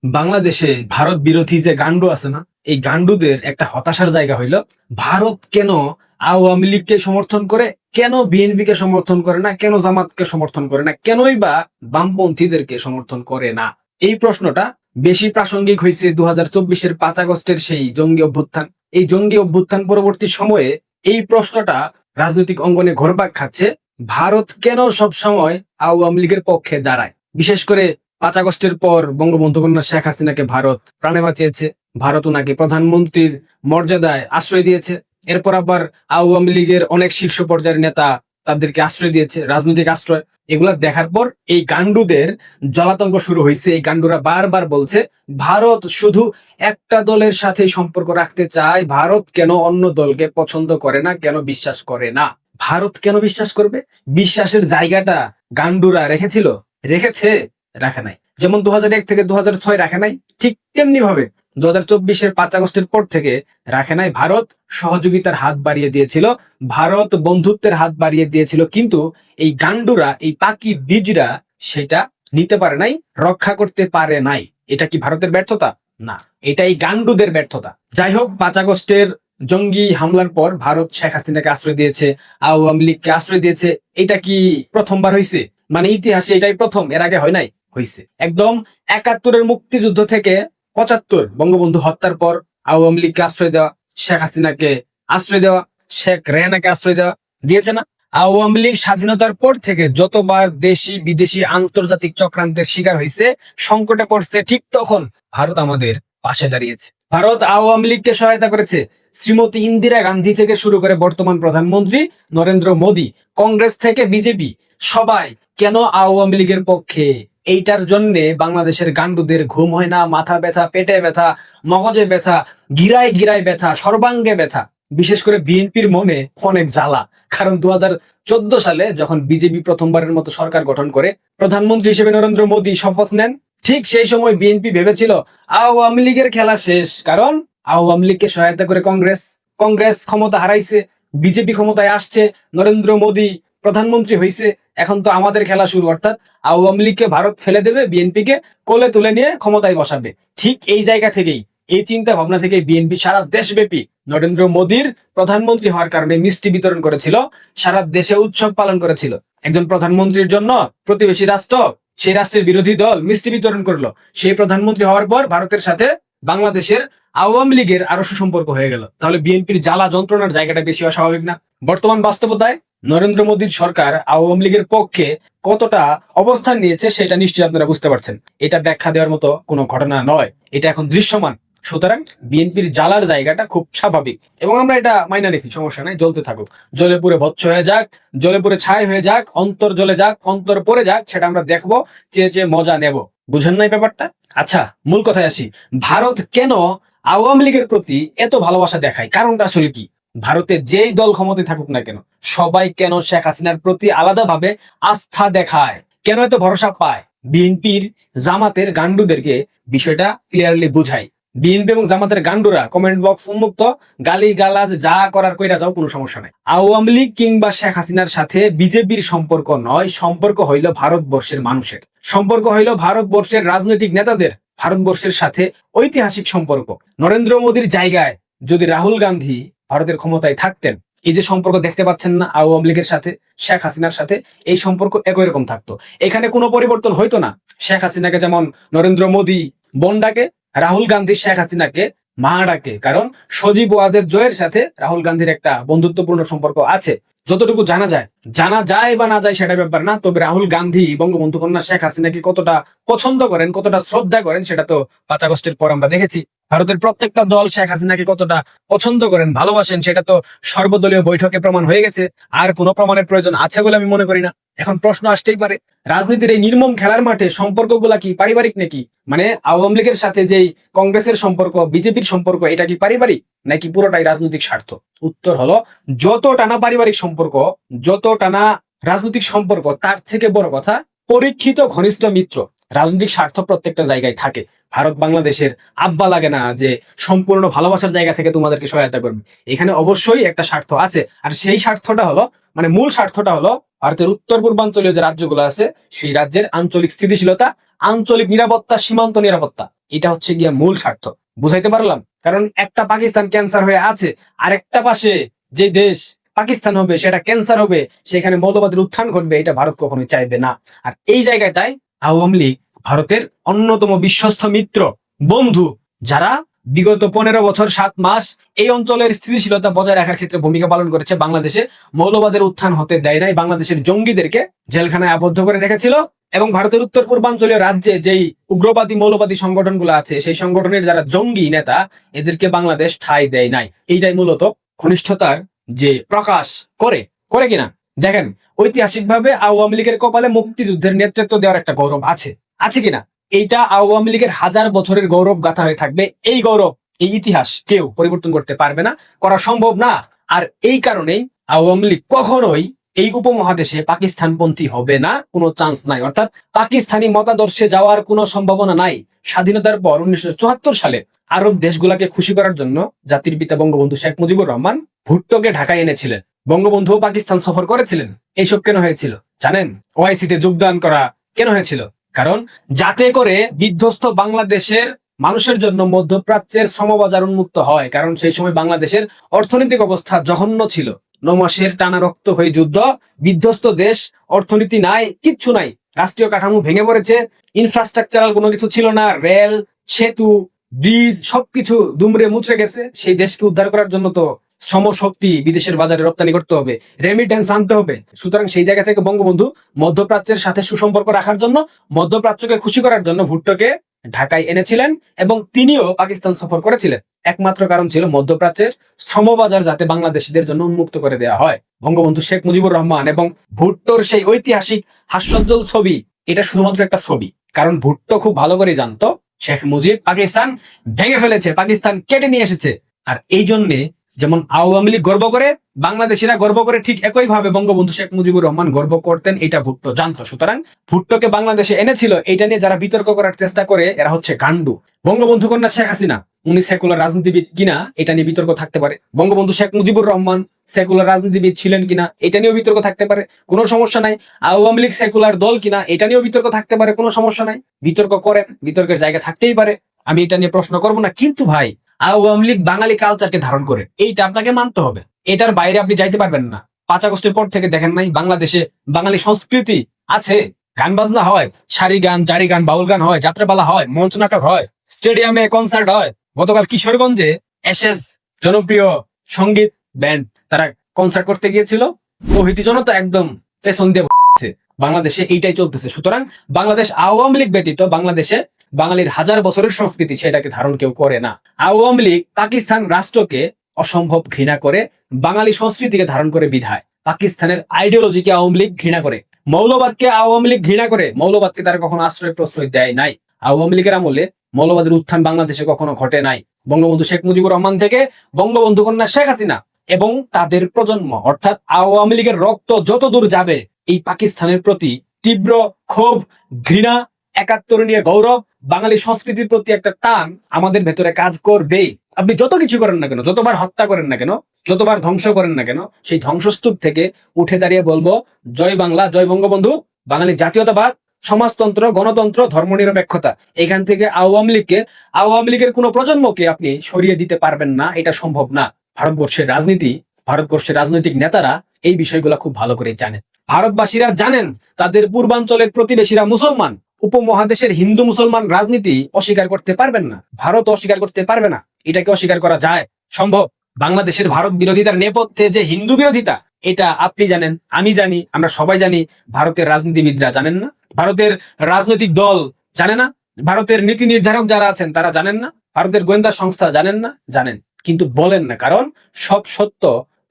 বাংলাদেশে ভারত বিরোধী যে গান্ডু আছে না, এই গান্ডুদের একটা হতাশার জায়গা হইল ভারত কেন আওয়ামী লীগকে সমর্থন করে, কেন বিএনপি কে সমর্থন করে না, কেন জামাতকে সমর্থন করে না, কেনই বা বামপন্থীদেরকে সমর্থন করে না। এই প্রশ্নটা বেশি প্রাসঙ্গিক হয়েছে 2024-এর 5 আগস্টের সেই জঙ্গি অভ্যুত্থান। এই জঙ্গি অভ্যুত্থান পরবর্তী সময়ে এই প্রশ্নটা রাজনৈতিক অঙ্গনে ঘোরপাক খাচ্ছে, ভারত কেন সব সময় আওয়ামী লীগের পক্ষে দাঁড়ায়। বিশেষ করে 5 আগস্টের পর বঙ্গবন্ধু কন্যা শেখ হাসিনাকে ভারত প্রাণে বাঁচিয়েছে, ভারত ওনাকে প্রধানমন্ত্রীর মর্যাদায় আশ্রয় দিয়েছে। এরপর আবার আওয়ামী লীগের অনেক শীর্ষ পর্যায়ের নেতা তাদেরকে আশ্রয় দিয়েছে, রাজনৈতিক আশ্রয়। এগুলা দেখার পর এই গান্ডুদের জলাতঙ্ক শুরু হয়েছে। এই গান্ডুরা বারবার বলছে ভারত শুধু একটা দলের সাথে সম্পর্ক রাখতে চায়, ভারত কেন অন্য দলকে পছন্দ করে না, কেন বিশ্বাস করে না। ভারত কেন বিশ্বাস করবে? বিশ্বাসের জায়গাটা গান্ডুরা রেখেছে, রাখে নাই। যেমন 2001 থেকে 2006 রাখে নাই, ঠিক তেমনি ভাবে 2024-এর 5 আগস্টের পর থেকে রাখে নাই। ভারত সহযোগিতার হাত বাড়িয়ে দিয়েছিল, ভারত বন্ধুত্বের হাত বাড়িয়ে দিয়েছিল, কিন্তু এই গান্ডুরা, এই পাকি বীজরা সেটা নিতে পারে নাই, রক্ষা করতে পারে নাই। এটা কি ভারতের ব্যর্থতা? না, এটা এই গান্ডুদের ব্যর্থতা। যাই হোক, 5 আগস্টের জঙ্গি হামলার পর ভারত শেখ হাসিনাকে আশ্রয় দিয়েছে, আওয়ামী লীগকে আশ্রয় দিয়েছে। এটা কি প্রথমবার হয়েছে? মানে ইতিহাসে এটাই প্রথম, এর আগে হয় নাই? হয়েছে। একদম 71-এর মুক্তিযুদ্ধ থেকে 75 বঙ্গবন্ধু হত্যার পর আওয়ামী লীগকে আশ্রয় দেওয়া, শেখ হাসিনাকে আশ্রয় দেওয়া, শেখ রেহানাকে আশ্রয় দেওয়া, দিয়েছে না? আওয়ামী লীগ স্বাধীনতার পর থেকে যতবার দেশি বিদেশি আন্তর্জাতিক চক্রান্তের শিকার হয়েছে, সংকটে পড়ছে, ঠিক তখন ভারত আমাদের পাশে দাঁড়িয়েছে। ভারত আওয়ামী লীগকে সহায়তা করেছে। শ্রীমতী ইন্দিরা গান্ধী থেকে শুরু করে বর্তমান প্রধানমন্ত্রী নরেন্দ্র মোদী, কংগ্রেস থেকে বিজেপি, সবাই কেন আওয়ামী লীগের পক্ষে? এইটার জন্য বাংলাদেশের গান্ডুদের ঘুম হয় না, মাথা ব্যথা, পেটে ব্যথা, মগজে ব্যথা, গিরায় গিরায় ব্যথা, সর্বাঙ্গে ব্যথা। বিশেষ করে বিএনপির মনে অনেক জ্বালা, কারণ 2014 সালে যখন বিজেপি প্রথমবারের মতো সরকার গঠন করে, প্রধানমন্ত্রী হিসেবে নরেন্দ্র মোদী শপথ নেন, ঠিক সেই সময় বিএনপি ভেবেছিল আওয়ামী লীগের খেলা শেষ, কারণ আওয়ামী লীগকে সহায়তা করে কংগ্রেস ক্ষমতা হারাইছে, বিজেপি ক্ষমতায় আসছে, নরেন্দ্র মোদী প্রধানমন্ত্রী হয়েছে, এখন তো আমাদের খেলা শুরু। অর্থাৎ আওয়ামী লীগকে ভারত ফেলে দেবে, বিএনপিকে কোলে তুলে নিয়ে ক্ষমতায় বসাবে। ঠিক এই জায়গা থেকেই, এই চিন্তা ভাবনা থেকে বিএনপি সারা দেশব্যাপী নরেন্দ্র মোদীর প্রধানমন্ত্রী হওয়ার কারণে মিষ্টি বিতরণ করেছিল, সারা দেশে উৎসব পালন করেছিল। একজন প্রধানমন্ত্রীর জন্য প্রতিবেশী রাষ্ট্র, সেই রাষ্ট্রের বিরোধী দল মিষ্টি বিতরণ করলো। সেই প্রধানমন্ত্রী হওয়ার পর ভারতের সাথে বাংলাদেশের আওয়ামী লীগের আরো সুসম্পর্ক হয়ে গেল। তাহলে বিএনপির জ্বালা যন্ত্রণার জায়গাটা বেশি অস্বাভাবিক না? বর্তমান বাস্তবতায় নরেন্দ্র মোদীর সরকার আওয়ামী লীগের পক্ষে কতটা অবস্থান নিয়েছে সেটা নিশ্চয়ই আপনারা বুঝতে পারছেন। এটা ব্যাখ্যা দেওয়ার মতো কোনো ঘটনা নয়, এটা এখন দৃশ্যমান। সুতরাং বিএনপির জ্বালার জায়গাটা খুব স্বাভাবিক, এবং আমরা এটা মাইনা নিছি, সমস্যা নাই, জ্বলতে থাকুক, জ্বলে পুরে ভৎস হয়ে যাক, জ্বলে পুরে ছাই হয়ে যাক, অন্তর জ্বলে যাক, অন্তর পড়ে যাক, সেটা আমরা দেখবো, চেয়ে মজা নেব। বুঝেন নাই ব্যাপারটা? আচ্ছা, মূল কথায় আসি। ভারত কেন আওয়ামী লীগের প্রতি এত ভালোবাসা দেখায়? কারণটা আসলে কি? ভারতে যেই দল ক্ষমতায় থাকুক না কেন, সবাই কেন শেখ হাসিনার প্রতি আলাদাভাবে আস্থা দেখায়, কেন এত ভরসা পায়? বিএনপির জামাতের গান্ডুদেরকে বিষয়টা ক্লিয়ারলি বুঝাই। বিএনপি এবং জামাতের গান্ডুরা কমেন্ট বক্স উন্মুক্ত, গালি গালাজ যা করার কইরা যাও, কোনো সমস্যা নাই। আওয়ামী লীগ কিংবা শেখ হাসিনার সাথে বিজেপির সম্পর্ক নয়, সম্পর্ক হইল ভারতবর্ষের মানুষের, সম্পর্ক হইল ভারতবর্ষের রাজনৈতিক নেতাদের, ভারতবর্ষের সাথে ঐতিহাসিক সম্পর্ক। নরেন্দ্র মোদীর জায়গায় যদি রাহুল গান্ধী ভারতের ক্ষমতায় থাকতেন, এই যে সম্পর্ক দেখতে পাচ্ছেন না আওয়ামী লীগের সাথে, শেখ হাসিনার সাথে, এই সম্পর্ক একই রকম থাকতো, এখানে কোনো পরিবর্তন হইতো না। শেখ হাসিনাকে যেমন নরেন্দ্র মোদী বোন ডাকে, রাহুল গান্ধী শেখ হাসিনাকে মা ডাকে, কারণ সজীব ওয়াজেদ জয়ের সাথে রাহুল গান্ধীর একটা বন্ধুত্বপূর্ণ সম্পর্ক আছে। যতটুকু জানা যায় বা না যায় সেটা ব্যাপার না, তবে রাহুল গান্ধী বঙ্গবন্ধু কন্যা শেখ হাসিনাকে কতটা পছন্দ করেন, কতটা শ্রদ্ধা করেন, সেটা তো 5 আগস্টের পর আমরা দেখেছি। ভারতের প্রত্যেকটা দল শেখ হাসিনাকে কতটা পছন্দ করেন, ভালোবাসেন, সেটা তো সর্বদলীয় বৈঠকে প্রমাণ হয়ে গেছে। আর কোনো প্রমাণের প্রয়োজন আছে বলে আমি মনে করি না। এখন প্রশ্ন আসতেই পারে, রাজনীতির এই নির্মম খেলার মাঠে সম্পর্কগুলা কি পারিবারিক নাকি? মানে আওয়ামী লীগের সাথে যেই কংগ্রেসের সম্পর্ক, বিজেপির সম্পর্ক, এটা কি পারিবারিক নাকি পুরোটাই রাজনৈতিক স্বার্থ? উত্তর হলো, যত টানা পারিবারিক সম্পর্ক, যত টানা রাজনৈতিক সম্পর্ক, তার থেকে বড় কথা পরীক্ষিত ঘনিষ্ঠ মিত্র। রাজনৈতিক স্বার্থ প্রত্যেকটা জায়গায় থাকে। ভারত বাংলাদেশের আব্বা লাগে না যে সম্পূর্ণ ভালোবাসার জায়গা থেকে তোমাদেরকে সহায়তা করবে। এখানে অবশ্যই একটা স্বার্থ আছে, আর সেই স্বার্থটা হলো, মানে মূল স্বার্থটা হলো ভারতের উত্তর পূর্বাঞ্চলীয় যে রাজ্যগুলো আছে, সেই রাজ্যের আঞ্চলিক স্থিতিশীলতা, আঞ্চলিক নিরাপত্তা, সীমান্ত নিরাপত্তা। এটা হচ্ছে গিয়া মূল স্বার্থ। বুঝাইতে পারলাম? কারণ একটা পাকিস্তান ক্যান্সার হয়ে আছে, আর একটা পাশে যে দেশ পাকিস্তান হবে সেটা ক্যান্সার হবে, সেখানে মৌলবাদের উত্থান ঘটবে, এটা ভারত কখনোই চাইবে না। আর এই জায়গাটায় আওয়ামী লীগ ভারতের অন্যতম বিশ্বস্ত মিত্র, বন্ধু, যারা বিগত 15 বছর 7 মাস এই অঞ্চলের স্থিতিশীলতা বজায় রাখার ক্ষেত্রে ভূমিকা পালন করেছে। বাংলাদেশে মৌলবাদের উত্থান হতে দেয় নাই, বাংলাদেশের জঙ্গিদেরকে জেলখানায় আবদ্ধ করে রেখেছিল, এবং ভারতের উত্তর পূর্বাঞ্চলীয় রাজ্যে যেই উগ্রবাদী মৌলবাদী সংগঠনগুলো আছে, সেই সংগঠনের যারা জঙ্গি নেতা, এদেরকে বাংলাদেশ ঠাঁই দেয় নাই। এইটাই মূলত ঘনিষ্ঠতার যে প্রকাশ করে করে কিনা। দেখেন, ঐতিহাসিকভাবে আওয়ামী লীগের কপালে মুক্তিযুদ্ধের নেতৃত্ব দেওয়ার একটা গৌরব আছে, আছে কিনা? এইটা আওয়ামী লীগের 1000 বছরের গৌরব গাথা হয়ে থাকবে। এই গৌরব, এই ইতিহাস কেউ পরিবর্তন করতে পারবে না, করা সম্ভব না। আর এই কারণেই আওয়ামী লীগ কখনোই এই উপমহাদেশে পাকিস্তানপন্থী হবে না, কোনো চান্স নাই। অর্থাৎ পাকিস্তানি মতাদর্শে যাওয়ার কোনো সম্ভাবনা নাই। স্বাধীনতার পর 1974 সালে আরব দেশগুলাকে খুশি করার জন্য জাতির পিতা বঙ্গবন্ধু শেখ মুজিবুর রহমান ভুট্টোকে ঢাকায় এনেছিলেন। বঙ্গবন্ধু পাকিস্তান সফর করেছিলেন। এইসব কেন হয়েছিল জানেন? ওআইসিতে যোগদান করা কেন হয়েছিল? কারণ যাতে করে বিধ্বস্ত বাংলাদেশের মানুষের জন্য মধ্যপ্রাচ্যের শ্রমবাজার উন্মুক্ত হয়। কারণ সেই সময় বাংলাদেশের অর্থনৈতিক অবস্থা জঘন্য ছিল। 9 মাসের টানা রক্ত হয়ে যুদ্ধ, বিধ্বস্ত দেশ, অর্থনীতি নাই, কিচ্ছু নাই, রাষ্ট্রীয় কাঠামো ভেঙে পড়েছে, ইনফ্রাস্ট্রাকচারাল কোনো কিছু ছিল না, রেল, সেতু, ব্রিজ সবকিছু দুমড়ে মুচড়ে গেছে। সেই দেশকে উদ্ধার করার জন্য তো শ্রমশক্তি বিদেশের বাজারে রপ্তানি করতে হবে, রেমিটেন্স আনতে হবে। সুতরাং সেই জায়গা থেকে বঙ্গবন্ধু মধ্যপ্রাচ্যের সাথে সুসম্পর্ক রাখার জন্য, মধ্যপ্রাচ্যকে খুশি করার জন্য ভুট্টোকে ঢাকায় এনেছিলেন, এবং তিনিও পাকিস্তান সফর করেছিলেন। একমাত্র কারণ ছিল মধ্যপ্রাচ্যের শ্রমবাজার যাতে বাংলাদেশিদের জন্য উন্মুক্ত করে দেওয়া হয়। বঙ্গবন্ধু শেখ মুজিবুর রহমান এবং ভুট্টোর সেই ঐতিহাসিক হাস্যোজ্জ্বল ছবি, এটা শুধুমাত্র একটা ছবি। কারণ ভুট্টো খুব ভালো করে জানতো শেখ মুজিব পাকিস্তান ভেঙে ফেলেছে, পাকিস্তান কেটে নিয়ে এসেছে। আর এই জন্যে যেমন আওয়ামী লীগ গর্ব করে, বাংলাদেশিরা গর্ব করে, ঠিক একই ভাবে বঙ্গবন্ধু শেখ মুজিবুর রহমান গর্ব করতেন, এটা ভুট্টো জানতো। সুতরাং ভুট্টোকে বাংলাদেশে এনেছিল, এটা নিয়ে যারা বিতর্ক করার চেষ্টা করে এরা হচ্ছে গান্ডু। বঙ্গবন্ধু কন্যা শেখ হাসিনা উনি সেকুলার রাজনীতিবিদ কিনা এটা নিয়ে বিতর্ক থাকতে পারে। বঙ্গবন্ধু শেখ মুজিবুর রহমান সেকুলার রাজনীতিবিদ ছিলেন কিনা এটা নিয়েও বিতর্ক থাকতে পারে, কোনো সমস্যা নাই। আওয়ামী লীগ সেকুলার দল কিনা এটা নিয়েও বিতর্ক থাকতে পারে, কোনো সমস্যা নাই। বিতর্ক করেন, বিতর্কের জায়গা থাকতেই পারে, আমি এটা নিয়ে প্রশ্ন করবো না। কিন্তু ভাই, আওয়ামী লীগ বাঙালি কালচারকে ধারণ করে, এইটা আপনাকে মানতে হবে। এটার বাইরে আপনি যাইতে পারবেন না। 5 আগস্টের পর থেকে দেখেন নাই বাংলাদেশে বাঙালি সংস্কৃতি আছে, গান বাজনা হয়, সারি গান, জারি গান, বাউল গান হয়, যাত্রাপালা হয়, মঞ্চ নাটক হয়, স্টেডিয়ামে কনসার্ট হয়। গতকাল কিশোরগঞ্জে এসএস জনপ্রিয় সঙ্গীত ব্যান্ড তারা কনসার্ট করতে গিয়েছিল, প্রভৃতি জনতা একদম পেছন দিয়ে ভরেছে। বাংলাদেশে এইটাই চলতেছে। সুতরাং বাংলাদেশ আওয়ামী লীগ ব্যতীত বাংলাদেশে বাঙালির 1000 বছরের সংস্কৃতি সেটাকে ধারণ কেউ করে না। আওয়ামী লীগ পাকিস্তান রাষ্ট্রকে অসম্ভব ঘৃণা করে, বাঙালি সংস্কৃতিকে ধারণ করে বিধায় পাকিস্তানের আইডিওলজিকে আওয়ামী লীগ ঘৃণা করে, মৌলবাদকে আওয়ামী লীগ ঘৃণা করে। মৌলবাদকে তারা কখনো আশ্রয় প্রশ্রয় দেয় নাই। আওয়ামী লীগের আমলে মৌলবাদের উত্থান বাংলাদেশে কখনো ঘটে নাই। বঙ্গবন্ধু শেখ মুজিবুর রহমান থেকে বঙ্গবন্ধু কন্যা শেখ হাসিনা এবং তাদের প্রজন্ম, অর্থাৎ আওয়ামী লীগের রক্ত যত দূর যাবে এই পাকিস্তানের প্রতি তীব্র ক্ষোভ, ঘৃণা, 71 নিয়ে গৌরব, বাঙালি সংস্কৃতির প্রতি একটা টান আমাদের ভেতরে কাজ করবে। আপনি যত কিছু করেন না কেন, যতবার হত্যা করেন না কেন, যতবার ধ্বংস করেন না কেন, সেই ধ্বংসস্তূপ থেকে উঠে দাঁড়িয়ে বলবো জয় বাংলা, জয় বঙ্গবন্ধু। বাঙালি জাতীয়তাবাদ, সমাজতন্ত্র, গণতন্ত্র, ধর্মনিরপেক্ষতা, এখান থেকে আওয়ামী লীগের কোনো প্রজন্মকে আপনি সরিয়ে দিতে পারবেন না, এটা সম্ভব না। ভারতবর্ষের রাজনীতি, ভারতবর্ষের রাজনৈতিক নেতারা এই বিষয়গুলো খুব ভালো করে জানেন। ভারতবাসীরা জানেন তাদের পূর্বাঞ্চলের প্রতিবেশীরা মুসলমান, উপমহাদেশের হিন্দু মুসলমান রাজনীতি অস্বীকার করতে পারবেন না, ভারত অস্বীকার করতে পারবে না। এটাকে অস্বীকার করা যায়? সম্ভব। বাংলাদেশের ভারত বিরোধিতার নেপথ্যে যে হিন্দু বিরোধিতা, এটা আপনি জানেন, আমি জানি, আমরা সবাই জানি। ভারতের রাজনীতিবিদরা জানেন না, ভারতের রাজনৈতিক দল জানে না, ভারতের নীতি নির্ধারক যারা আছেন তারা জানেন না, ভারতের গোয়েন্দা সংস্থা জানেন না, জানেন কিন্তু বলেন না। কারণ সব সত্য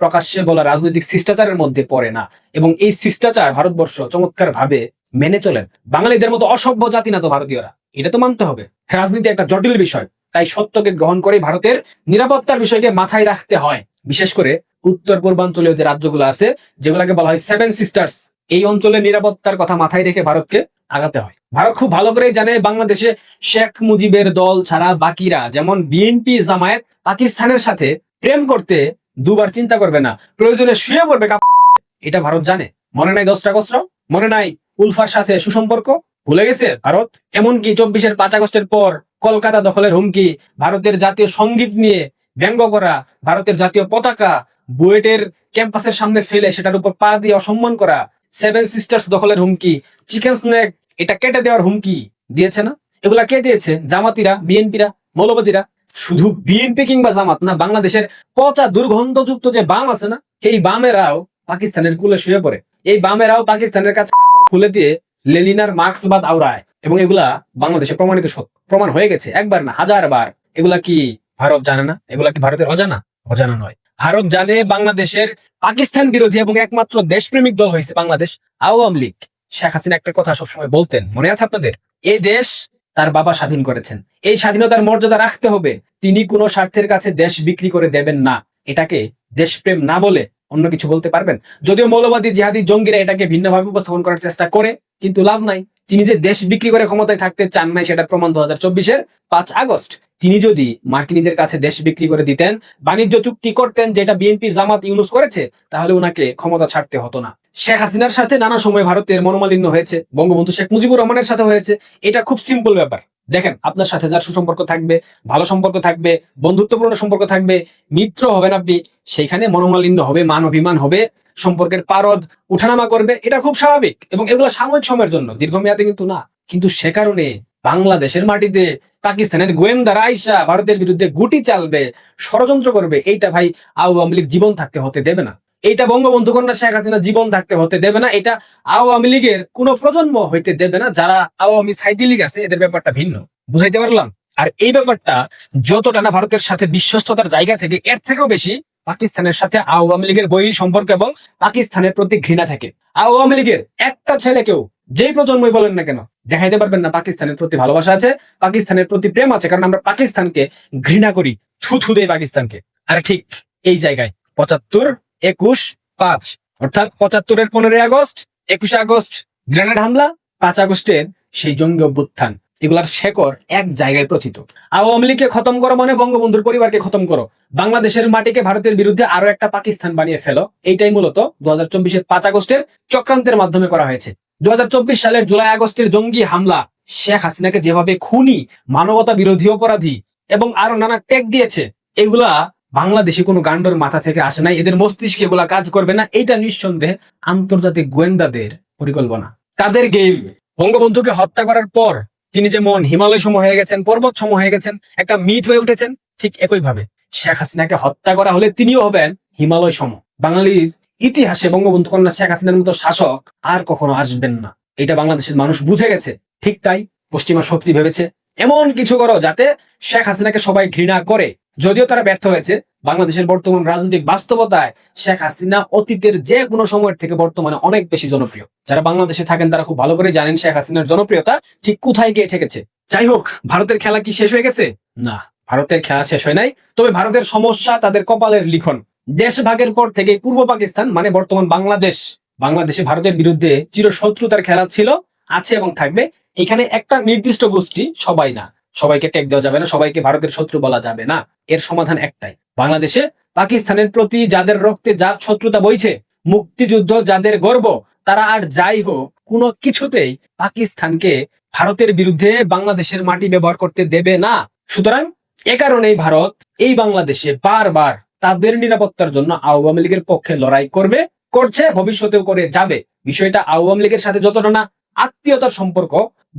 প্রকাশ্যে বলা রাজনৈতিক শিষ্টাচারের মধ্যে পড়ে না, এবং এই শিষ্টাচার ভারতবর্ষ চমৎকার ভাবে মেনে চলেন। বাঙালিদের মতো অসভ্য জাতি না তো ভারতীয়রা, এটা তো মানতে হবে। রাজনীতি একটা জটিল বিষয়, তাই সত্যকে গ্রহণ করে ভারতের নিরাপত্তার বিষয়কে মাথায় রাখতে হয়। বিশেষ করে উত্তর পূর্বাঞ্চলীয় যে রাজ্যগুলো আছে, যেগুলোকে বলা হয় 7 সিস্টার্স, এই অঞ্চলের নিরাপত্তার কথা মাথায় রেখে ভারতকে আগাতে হয়। ভারত খুব ভালো করে জানে বাংলাদেশে শেখ মুজিবের দল ছাড়া বাকিরা, যেমন বিএনপি, জামায়াত, পাকিস্তানের সাথে প্রেম করতে দুবার চিন্তা করবে না, প্রয়োজনে শুয়ে পড়বে কাপড় খুলে। এটা ভারত জানে। মনে নাই 10 আগস্ট? মনে নাই উলফার সাথে সুসম্পর্ক? ভুলে গেছে ভারত? এমনকি 24-এর 5 আগস্টের পর কলকাতা দখলের হুমকি, ভারতের জাতীয় সঙ্গীত নিয়ে ব্যঙ্গ করা, ভারতের জাতীয় পতাকা বুয়েটের ক্যাম্পাসের সামনে ফেলে সেটার উপর পা দিয়ে অসম্মান করা, সেভেন সিস্টার্স দখলের হুমকি, চিকেন স্ন্যাক এটা কেটে দেওয়ার হুমকি দিয়েছে না? এগুলা কে দিয়েছে? জামাতিরা, বিএনপিরা, মৌলবাদীরা। শুধু বিএনপি কিংবা জামাত না, বাংলাদেশের পচা দুর্গন্ধযুক্ত যে বাম আছে না, এই বামেরাও পাকিস্তানের কুলে শুয়ে পড়ে। এই বামেরাও পাকিস্তানের কাছে খুলে দিয়ে লেলিনার মার্ক্সবাদ আওড়ায়, এবং এগুলা বাংলাদেশে প্রমাণিত প্রমাণ হয়ে গেছে, একবার না 1000 বার। এগুলা কি ভারত জানে না? এগুলা কি ভারতের অজানা? অজানা নয়, ভারত জানে। বাংলাদেশের পাকিস্তান বিরোধী এবং একমাত্র দেশপ্রেমিক দল হয়েছে বাংলাদেশ আওয়ামী লীগ। শেখ হাসিনা একটা কথা সবসময় বলতেন, মনে আছে আপনাদের? এই দেশ তার বাবা স্বাধীন করেছেন, এই স্বাধীনতার মর্যাদা রাখতে হবে, তিনি কোনো স্বার্থের কাছে দেশ বিক্রি করে দেবেন না। এটাকে দেশপ্রেম না বলে অন্য কিছু বলতে পারবেন? যদিও মৌলবাদী জিহাদি জঙ্গিরা এটাকে ভিন্নভাবে উপস্থাপন করার চেষ্টা করে, কিন্তু লাভ নাই। তিনি যে দেশ বিক্রি করে ক্ষমতায় থাকতে চান নাই সেটার প্রমাণ 2024-এর 5 আগস্ট। তিনি যদি মার্কিনীদের কাছে দেশ বিক্রি করে দিতেন, বাণিজ্য চুক্তি করতেন, যেটা বিএনপি জামাত ইউনুস করেছে, তাহলে ওনাকে ক্ষমতা ছাড়তে হতো না। শেখ হাসিনার সাথে নানা সময় ভারতের মনোমালিন্য হয়েছে, বঙ্গবন্ধু শেখ মুজিবুর রহমানের সাথে হয়েছে। এটা খুব সিম্পল ব্যাপার। দেখেন, আপনার সাথে যার সুসম্পর্ক থাকবে, ভালো সম্পর্ক থাকবে, বন্ধুত্বপূর্ণ সম্পর্ক থাকবে, মিত্র হবেন আপনি, সেইখানে মনোমালিন্য হবে, মান অভিমান হবে, সম্পর্কের পারদ উঠানামা করবে। এটা খুব স্বাভাবিক, এবং এগুলো সাময়িক সময়ের জন্য, দীর্ঘমেয়াদে কিন্তু না। কিন্তু সে কারণে বাংলাদেশের মাটিতে পাকিস্তানের গোয়েন্দারা আইসা ভারতের বিরুদ্ধে গুটি চালবে, ষড়যন্ত্র করবে, এইটা ভাই আওয়ামী লীগ জীবন থাকতে হতে দেবে না। এইটা বঙ্গবন্ধু কন্যা শেখ হাসিনা জীবন থাকতে হতে দেবে না। এটা আওয়ামী লীগের কোন প্রজন্ম হইতে দেবে না। যারা আওয়ামী সাইদি লীগ আছে, এদের ব্যাপারটা ভিন্ন। বুঝাইতে পারলাম? আর এই ব্যাপারটা যতটা না ভারতের সাথে বিশ্বস্ততার জায়গা থেকে, এর থেকেও বেশি পাকিস্তানের সাথে আওয়ামী লীগের বৈরী সম্পর্ক এবং পাকিস্তানের প্রতি ঘৃণা থাকে। আওয়ামী লীগের একটা ছেলেকেও, যেই প্রজন্মই বলেন না কেন, দেখাইতে পারবেন না পাকিস্তানের প্রতি ভালোবাসা আছে, পাকিস্তানের প্রতি প্রেম আছে। কারণ আমরা পাকিস্তানকে ঘৃণা করি, থু দেই পাকিস্তানকে। আর ঠিক এই জায়গায় 75, 21, 5 অর্থাৎ 75-এর 15 আগস্ট, 21 আগস্ট গ্রেনেড হামলা, 5 আগস্টের সেই জঙ্গি অভ্যুত্থান, এগুলার শেকড় এক জায়গায় প্রথিত। আওয়ামী লীগকে খতম করো মানে বঙ্গবন্ধুর পরিবারকে খতম করো, বাংলাদেশের মাটিকে ভারতের বিরুদ্ধে আরো একটা পাকিস্তান বানিয়ে ফেলো। এইটাই মূলত 2024-এর 5 আগস্টের চক্রান্তের মাধ্যমে করা হয়েছে। 2024 সালের জুলাই আগস্টের জঙ্গি হামলা শেখ হাসিনাকে যেভাবে খুনি, মানবতা বিরোধী অপরাধী এবং আরো নানা ট্যাগ দিয়েছে, এগুলা বাংলাদেশে কোনো গান্ডর মাথা থেকে আসে নাই, এদের মস্তিষ্কে এগুলা কাজ করবে না। এইটা নিঃসন্দেহে আন্তর্জাতিক গোয়েন্দাদের পরিকল্পনা, তাদের গেম। বঙ্গবন্ধুকে হত্যা করার পর তিনি যেমন হিমালয় সম হয়ে গেছেন, পর্বত সম হয়ে গেছেন, একটা মিথ হয়ে উঠেছেন, ঠিক একই ভাবে শেখ হাসিনাকে হত্যা করা হলে তিনিও হবেন হিমালয় সম। বাঙালির ইতিহাসে বঙ্গবন্ধু কন্যা শেখ হাসিনার মতো শাসক আর কখনো আসবেন না, এটা বাংলাদেশের মানুষ বুঝে গেছে। ঠিক তাই পশ্চিমা শক্তি ভেবেছে এমন কিছু করো যাতে শেখ হাসিনাকে সবাই ঘৃণা করে। যদিও তারা ব্যর্থ হয়েছে। বাংলাদেশের বর্তমান রাজনৈতিক বাস্তবতায় শেখ হাসিনা অতীতের যে কোনো সময়ের থেকে বর্তমানে অনেক বেশি জনপ্রিয়। যারা বাংলাদেশে থাকেন তারা খুব ভালো করে জানেন শেখ হাসিনার জনপ্রিয়তা ঠিক কোথায় গিয়ে ঠেকেছে। যাই হোক, ভারতের খেলা কি শেষ হয়ে গেছে? না, ভারতের খেলা শেষ হয় নাই। তবে ভারতের সমস্যা তাদের কপালের লিখন। দেশ ভাগের পর থেকে পূর্ব পাকিস্তান মানে বর্তমান বাংলাদেশে ভারতের বিরুদ্ধে চিরশত্রুতার খেলা ছিল, আছে এবং থাকবে। এখানে একটা নির্দিষ্ট গোষ্ঠী, সবাই না, সবাইকে টেক দেওয়া যাবে না, সবাইকে ভারতের শত্রু বলা যাবে না। এর সমাধান একটাই, বাংলাদেশে পাকিস্তানের প্রতি যাদের রক্তে জাত শত্রুতা বইছে, মুক্তিযুদ্ধ যাদের গর্ব, তারা আর যাই হোক কোনো কিছুতেই পাকিস্তানকে ভারতের বিরুদ্ধে বাংলাদেশের মাটি ব্যবহার করতে দেবে না। সুতরাং এ কারণেই ভারত এই বাংলাদেশে বারবার তাদের নিরাপত্তার জন্য আওয়ামী লীগের পক্ষে লড়াই করছে, ভবিষ্যতেও করে যাবে। বিষয়টা আওয়ামী লীগের সাথে যতটা না আত্মীয়তার সম্পর্ক,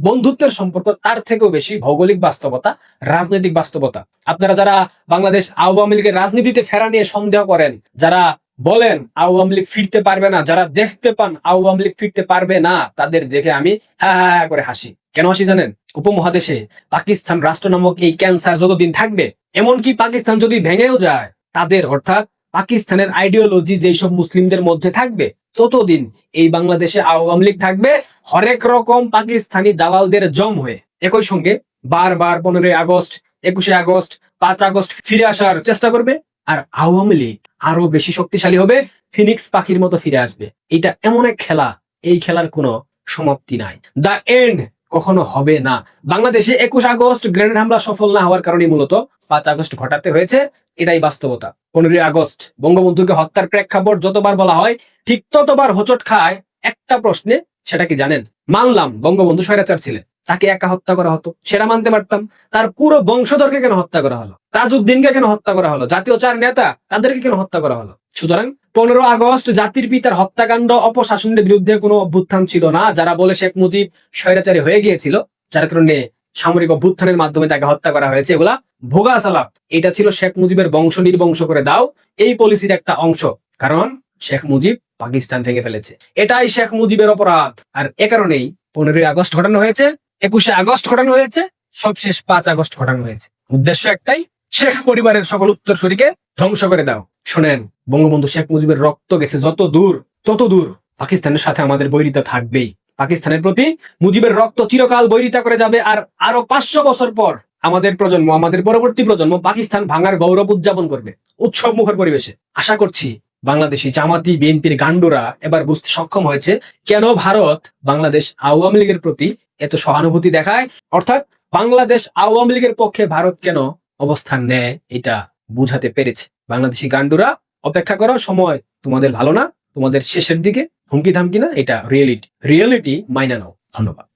বন্ধুত্বের সম্পর্ক, তার থেকেও বেশি ভৌগোলিক বাস্তবতা, রাজনৈতিক বাস্তবতা। আপনারা যারা বাংলাদেশ আওয়ামী লীগের রাজনীতিতে ফেরা নিয়ে সন্দেহ করেন, যারা বলেন আওয়ামী লীগ ফিরতে পারবে না, যারা দেখতে পান আওয়ামী লীগ ফিরতে পারবে না, তাদের দেখে আমি হ্যাঁ করে হাসি। কেন হাসি জানেন? উপমহাদেশে পাকিস্তান রাষ্ট্র নামক এই ক্যান্সার যতদিন থাকবে, এমনকি পাকিস্তান যদি ভেঙেও যায়, তাদের অর্থাৎ পাকিস্তানের আইডিওলজি যেসব মুসলিমদের মধ্যে থাকবে, ততদিন এই বাংলাদেশে আওয়ামী লীগ থাকবে হরেক রকম পাকিস্তানি দালালদের জম হয়ে। একই সঙ্গে বারবার 15 আগস্ট, 21 আগস্ট, 5 আগস্ট ফিরে আসার চেষ্টা করবে। আর আওয়ামী লীগ আরো বেশি শক্তিশালী হবে, ফিনিক্স পাখির মতো ফিরে আসবে। এটা এমন এক খেলা, এই খেলার কোনো সমাপ্তি নাই, দা এন্ড কখনো হবে না। বাংলাদেশে 21 আগস্ট গ্রেনেড হামলা সফল না হওয়ার কারণে মূলত 5 আগস্ট ঘটাতে হয়েছে, এটাই বাস্তবতা। 15 আগস্ট বঙ্গবন্ধুকে হত্যার প্রেক্ষাপট যতবার বলা হয়, ঠিক ততবার হোঁচট খায় একটা প্রশ্নে। সেটা কি জানেন? মানলাম বঙ্গবন্ধু স্বৈরাচার ছিলেন, তাকে একা হত্যা করা হতো সেটা মানতে পারতাম। তার পুরো বংশধরকে কেন হত্যা করা হলো? তাজউদ্দিনকে কেন হত্যা করা হলো? জাতীয় চার নেতা তাদেরকে কেন হত্যা করা হলো? সুতরাং 15 আগস্ট জাতির পিতার হত্যাকাণ্ড অপশাসনের বিরুদ্ধে কোনো অভ্যুত্থান ছিল না। যারা বলে শেখ মুজিব স্বৈরাচারী হয়ে গিয়েছিল, যার কারণে সামরিক অভ্যুত্থানের মাধ্যমে তাকে হত্যা করা হয়েছে, এগুলা ভোগা সালাপ। এটা ছিল শেখ মুজিবের বংশ নির্বংশ করে দাও এই পলিসির একটা অংশ। কারণ শেখ মুজিব পাকিস্তান থেকে ফেলেছে, এটাই শেখ মুজিবের অপরাধ। আর এ কারণেই 15 আগস্ট ঘটানো হয়েছে, 21 আগস্ট ঘটানো হয়েছে, সবশেষ 5 আগস্ট ঘটানো হয়েছে। উদ্দেশ্য একটাই, শেখ পরিবারের সকল উত্তরসূরিকে ধ্বংস করে দাও। শোনেন, বঙ্গবন্ধু শেখ মুজিবের রক্ত গেছে যত দূর তত দূর পাকিস্তানের সাথে আমাদের বৈরিতা থাকবেই। পাকিস্তানের প্রতি মুজিবের রক্ত চিরকাল বৈরিতা করে যাবে। আর আরো 500 বছর পর আমাদের প্রজন্ম, আমাদের পরবর্তী প্রজন্ম পাকিস্তান ভাঙার গৌরব উদযাপন করবে উৎসব মুখর পরিবেশে। আশা করছি বাংলাদেশি জামাতি বিএনপির গান্ডুরা এবার বুঝতে সক্ষম হয়েছে কেন ভারত বাংলাদেশ আওয়ামী লীগের প্রতি এত সহানুভূতি দেখায়, অর্থাৎ বাংলাদেশ আওয়ামী লীগের পক্ষে ভারত কেন অবস্থান নেয়, এটা বুঝাতে পেরেছে। বাংলাদেশি গান্ডুরা, অপেক্ষা করো, সময় তোমাদের ভালো না, তোমাদের শেষের দিকে। হুমকি ধামকি না, এটা রিয়েলিটি। রিয়েলিটি মাইনা নাও। ধন্যবাদ।